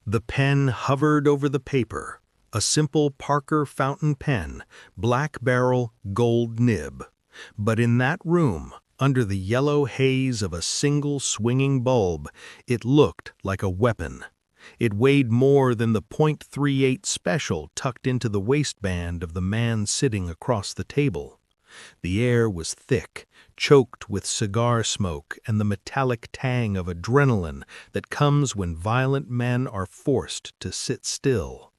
The pen hovered over the paper, a simple Parker fountain pen, black barrel, gold nib. But in that room, under the yellow haze of a single swinging bulb, it looked like a weapon. It weighed more than the .38 special tucked into the waistband of the man sitting across the table. The air was thick, choked with cigar smoke and the metallic tang of adrenaline that comes when violent men are forced to sit still.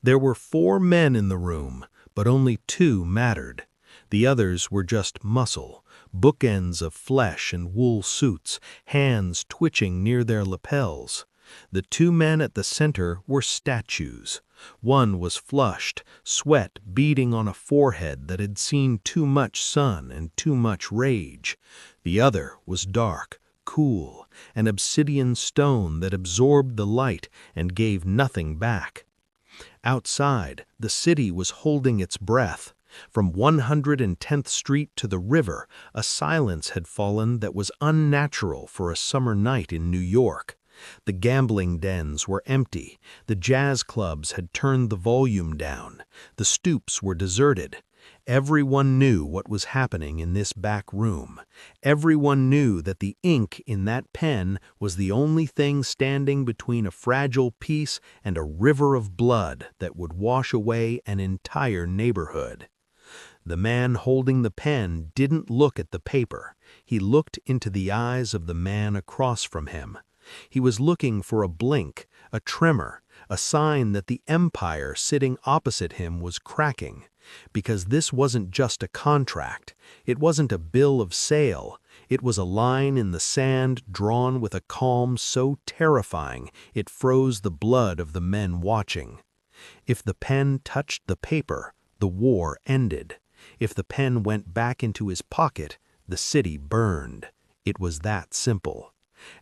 There were 4 men in the room, but only 2 mattered. The others were just muscle, bookends of flesh and wool suits, hands twitching near their lapels. The 2 men at the center were statues. One was flushed, sweat beading on a forehead that had seen too much sun and too much rage. The other was dark, cool, an obsidian stone that absorbed the light and gave nothing back. Outside, the city was holding its breath. From 110th Street to the river, a silence had fallen that was unnatural for a summer night in New York. The gambling dens were empty, the jazz clubs had turned the volume down, the stoops were deserted. Everyone knew what was happening in this back room. Everyone knew that the ink in that pen was the only thing standing between a fragile peace and a river of blood that would wash away an entire neighborhood. The man holding the pen didn't look at the paper. He looked into the eyes of the man across from him. He was looking for a blink, a tremor, a sign that the empire sitting opposite him was cracking. Because this wasn't just a contract, it wasn't a bill of sale, it was a line in the sand drawn with a calm so terrifying it froze the blood of the men watching. If the pen touched the paper, the war ended. If the pen went back into his pocket, the city burned. It was that simple.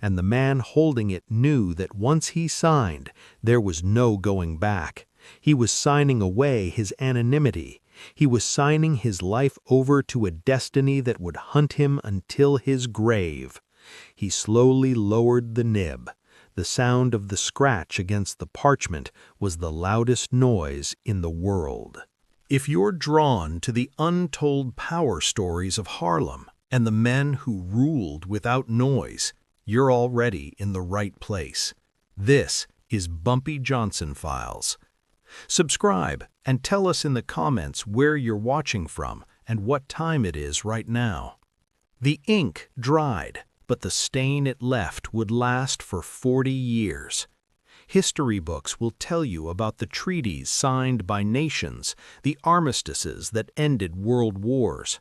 And the man holding it knew that once he signed, there was no going back. He was signing away his anonymity. He was signing his life over to a destiny that would hunt him until his grave. He slowly lowered the nib. The sound of the scratch against the parchment was the loudest noise in the world. If you're drawn to the untold power stories of Harlem and the men who ruled without noise, you're already in the right place. This is Bumpy Johnson Files. Subscribe and tell us in the comments where you're watching from and what time it is right now. The ink dried, but the stain it left would last for 40 years. History books will tell you about the treaties signed by nations, the armistices that ended world wars.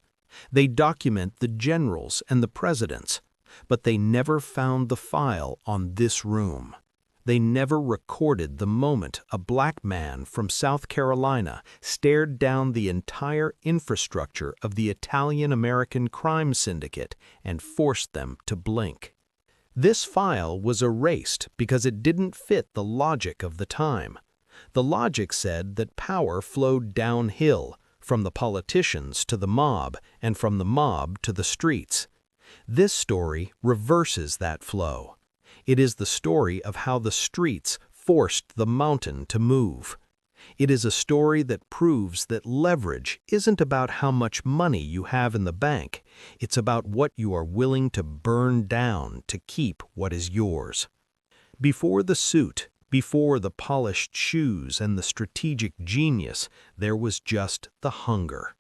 They document the generals and the presidents, but they never found the file on this room. They never recorded the moment a black man from South Carolina stared down the entire infrastructure of the Italian-American crime syndicate and forced them to blink. This file was erased because it didn't fit the logic of the time. The logic said that power flowed downhill, from the politicians to the mob, and from the mob to the streets. This story reverses that flow. It is the story of how the streets forced the mountain to move. It is a story that proves that leverage isn't about how much money you have in the bank. It's about what you are willing to burn down to keep what is yours. Before the suit, before the polished shoes and the strategic genius, there was just the hunger.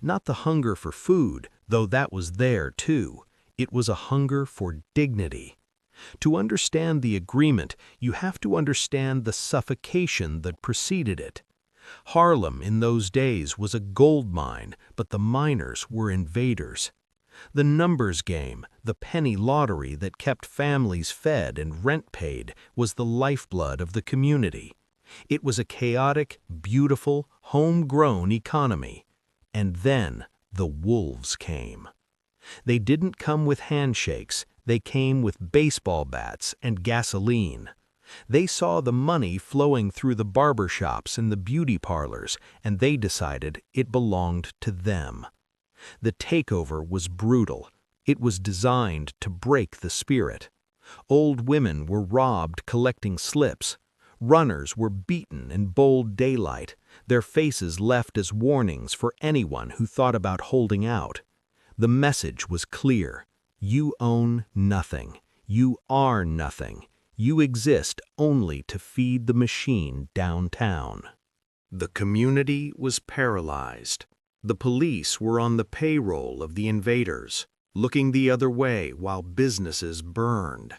Not the hunger for food, though that was there too. It was a hunger for dignity. To understand the agreement, you have to understand the suffocation that preceded it. Harlem in those days was a gold mine, but the miners were invaders. The numbers game, the penny lottery that kept families fed and rent paid, was the lifeblood of the community. It was a chaotic, beautiful, homegrown economy. And then the wolves came. They didn't come with handshakes. They came with baseball bats and gasoline. They saw the money flowing through the barber shops and the beauty parlors, and they decided it belonged to them. The takeover was brutal. It was designed to break the spirit. Old women were robbed collecting slips. Runners were beaten in bold daylight, their faces left as warnings for anyone who thought about holding out. The message was clear. You own nothing. You are nothing. You exist only to feed the machine downtown. The community was paralyzed. The police were on the payroll of the invaders, looking the other way while businesses burned.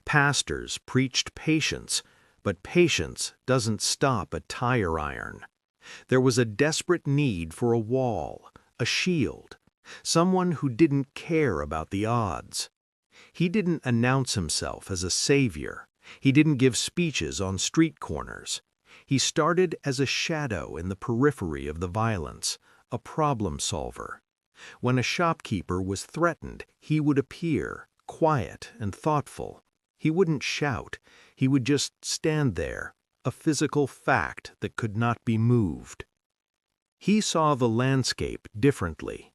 Pastors preached patience, but patience doesn't stop at tire iron. There was a desperate need for a wall, a shield, someone who didn't care about the odds. He didn't announce himself as a savior. He didn't give speeches on street corners. He started as a shadow in the periphery of the violence, a problem solver. When a shopkeeper was threatened, he would appear, quiet and thoughtful. He wouldn't shout. He would just stand there, a physical fact that could not be moved. He saw the landscape differently.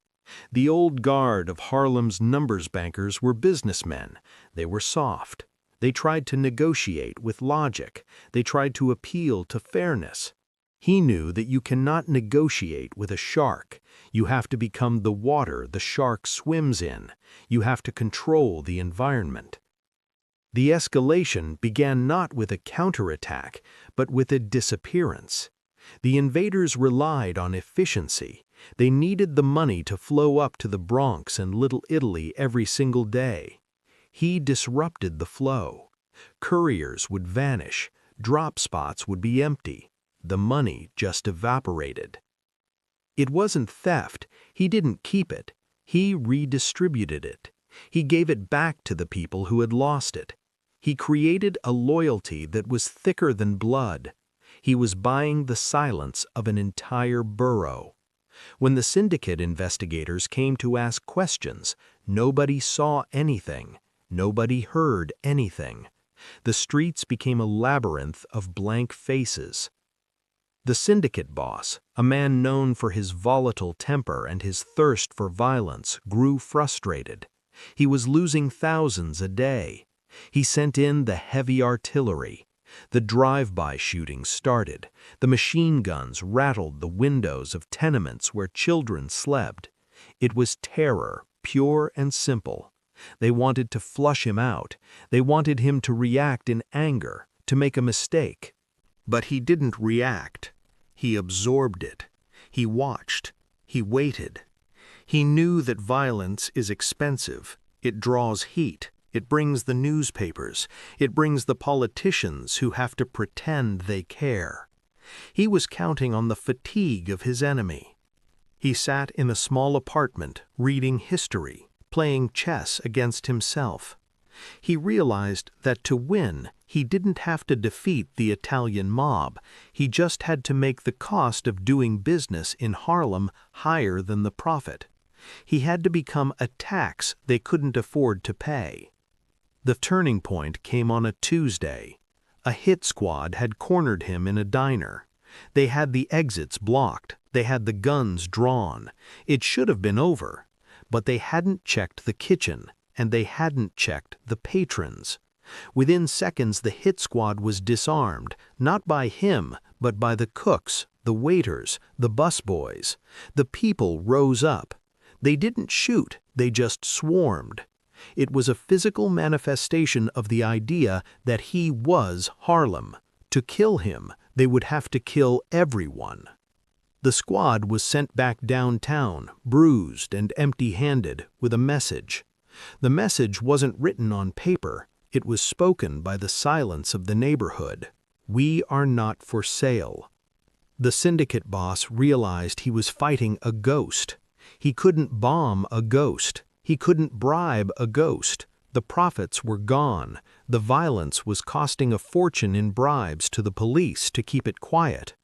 The old guard of Harlem's numbers bankers were businessmen. They were soft. They tried to negotiate with logic. They tried to appeal to fairness. He knew that you cannot negotiate with a shark. You have to become the water the shark swims in. You have to control the environment. The escalation began not with a counterattack, but with a disappearance. The invaders relied on efficiency. They needed the money to flow up to the Bronx and Little Italy every single day. He disrupted the flow. Couriers would vanish. Drop spots would be empty. The money just evaporated. It wasn't theft. He didn't keep it. He redistributed it. He gave it back to the people who had lost it. He created a loyalty that was thicker than blood. He was buying the silence of an entire borough. When the syndicate investigators came to ask questions, nobody saw anything. Nobody heard anything. The streets became a labyrinth of blank faces. The syndicate boss, a man known for his volatile temper and his thirst for violence, grew frustrated. He was losing thousands a day. He sent in the heavy artillery. The drive-by shootings started. The machine guns rattled the windows of tenements where children slept. It was terror, pure and simple. They wanted to flush him out. They wanted him to react in anger, to make a mistake. But he didn't react. He absorbed it. He watched. He waited. He knew that violence is expensive. It draws heat. It brings the newspapers. It brings the politicians who have to pretend they care. He was counting on the fatigue of his enemy. He sat in a small apartment, reading history, playing chess against himself. He realized that to win, he didn't have to defeat the Italian mob. He just had to make the cost of doing business in Harlem higher than the profit. He had to become a tax they couldn't afford to pay. The turning point came on a Tuesday. A hit squad had cornered him in a diner. They had the exits blocked. They had the guns drawn. It should have been over. But they hadn't checked the kitchen, and they hadn't checked the patrons. Within seconds, the hit squad was disarmed, not by him, but by the cooks, the waiters, the busboys. The people rose up. They didn't shoot, they just swarmed. It was a physical manifestation of the idea that he was Harlem. To kill him, they would have to kill everyone. The squad was sent back downtown, bruised and empty-handed, with a message. The message wasn't written on paper. It was spoken by the silence of the neighborhood. We are not for sale. The syndicate boss realized he was fighting a ghost. He couldn't bomb a ghost. He couldn't bribe a ghost. The profits were gone. The violence was costing a fortune in bribes to the police to keep it quiet.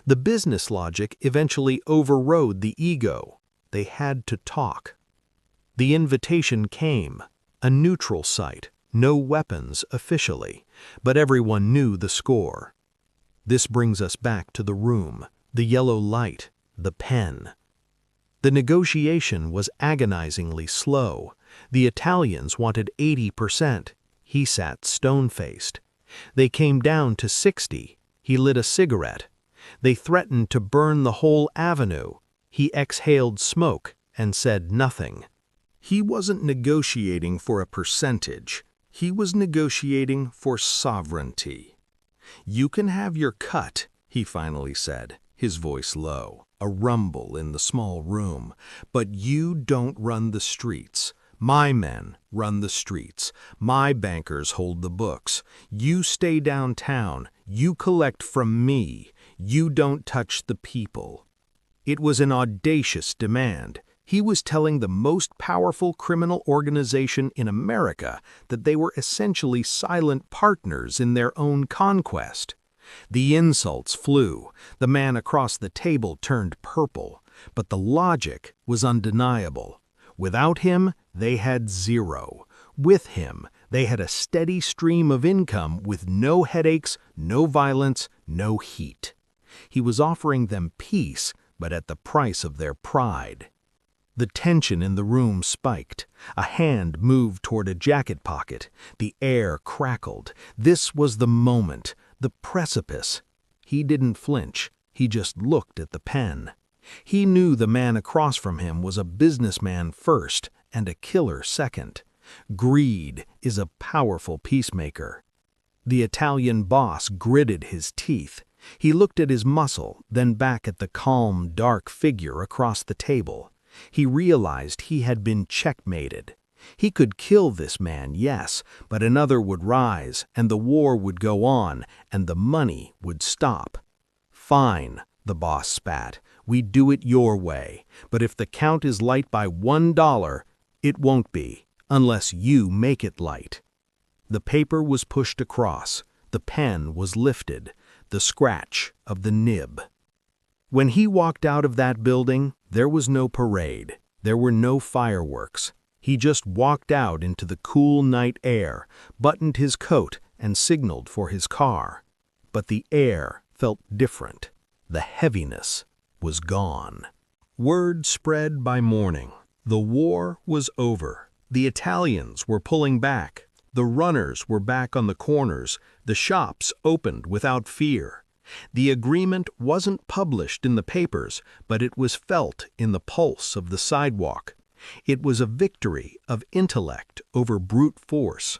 The business logic eventually overrode the ego. They had to talk. The invitation came, a neutral site, no weapons officially, but everyone knew the score. This brings us back to the room, the yellow light, the pen. The negotiation was agonizingly slow. The Italians wanted 80%. He sat stone-faced. They came down to 60. He lit a cigarette. They threatened to burn the whole avenue. He exhaled smoke and said nothing. He wasn't negotiating for a percentage. He was negotiating for sovereignty. "You can have your cut," he finally said, his voice low, a rumble in the small room, "but you don't run the streets. My men run the streets. My bankers hold the books. You stay downtown. You collect from me. You don't touch the people." It was an audacious demand. He was telling the most powerful criminal organization in America that they were essentially silent partners in their own conquest. The insults flew. The man across the table turned purple. But the logic was undeniable. Without him, they had zero. With him, they had a steady stream of income with no headaches, no violence, no heat. He was offering them peace, but at the price of their pride. The tension in the room spiked. A hand moved toward a jacket pocket. The air crackled. This was the moment, the precipice. He didn't flinch. He just looked at the pen. He knew the man across from him was a businessman first and a killer second. Greed is a powerful peacemaker. The Italian boss gritted his teeth. He looked at his muscle, then back at the calm, dark figure across the table. He realized he had been checkmated. He could kill this man, yes, but another would rise, and the war would go on, and the money would stop. "Fine," the boss spat. "We do it your way. But if the count is light by $1, it won't be, unless you make it light." The paper was pushed across. The pen was lifted. The scratch of the nib. When he walked out of that building, there was no parade. There were no fireworks. He just walked out into the cool night air, buttoned his coat, and signaled for his car. But the air felt different. The heaviness was gone. Word spread by morning. The war was over. The Italians were pulling back. The runners were back on the corners. The shops opened without fear. The agreement wasn't published in the papers, but it was felt in the pulse of the sidewalk. It was a victory of intellect over brute force.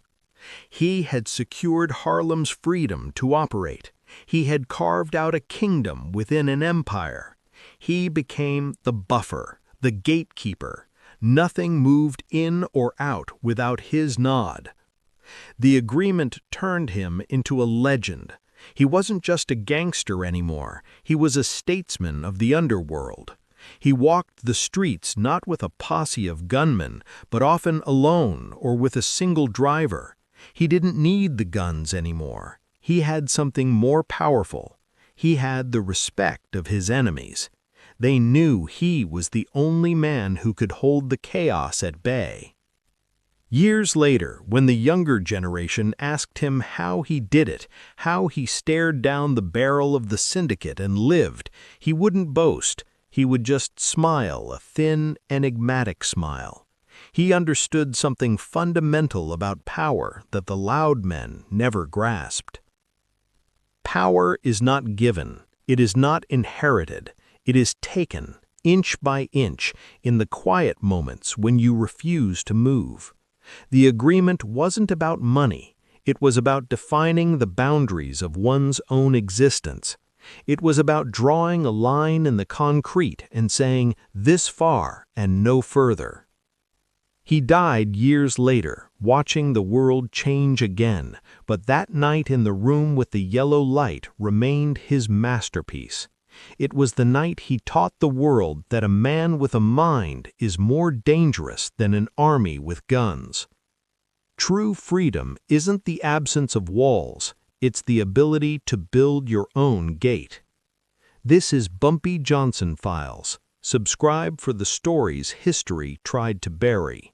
He had secured Harlem's freedom to operate. He had carved out a kingdom within an empire. He became the buffer, the gatekeeper. Nothing moved in or out without his nod. The agreement turned him into a legend. He wasn't just a gangster anymore. He was a statesman of the underworld. He walked the streets not with a posse of gunmen, but often alone or with a single driver. He didn't need the guns anymore. He had something more powerful. He had the respect of his enemies. They knew he was the only man who could hold the chaos at bay. Years later, when the younger generation asked him how he did it, how he stared down the barrel of the syndicate and lived, he wouldn't boast. He would just smile, a thin, enigmatic smile. He understood something fundamental about power that the loud men never grasped. Power is not given. It is not inherited. It is taken, inch by inch, in the quiet moments when you refuse to move. The agreement wasn't about money. It was about defining the boundaries of one's own existence. It was about drawing a line in the concrete and saying, "This far and no further." He died years later, watching the world change again, but that night in the room with the yellow light remained his masterpiece. It was the night he taught the world that a man with a mind is more dangerous than an army with guns. True freedom isn't the absence of walls, it's the ability to build your own gate. This is Bumpy Johnson Files. Subscribe for the stories history tried to bury.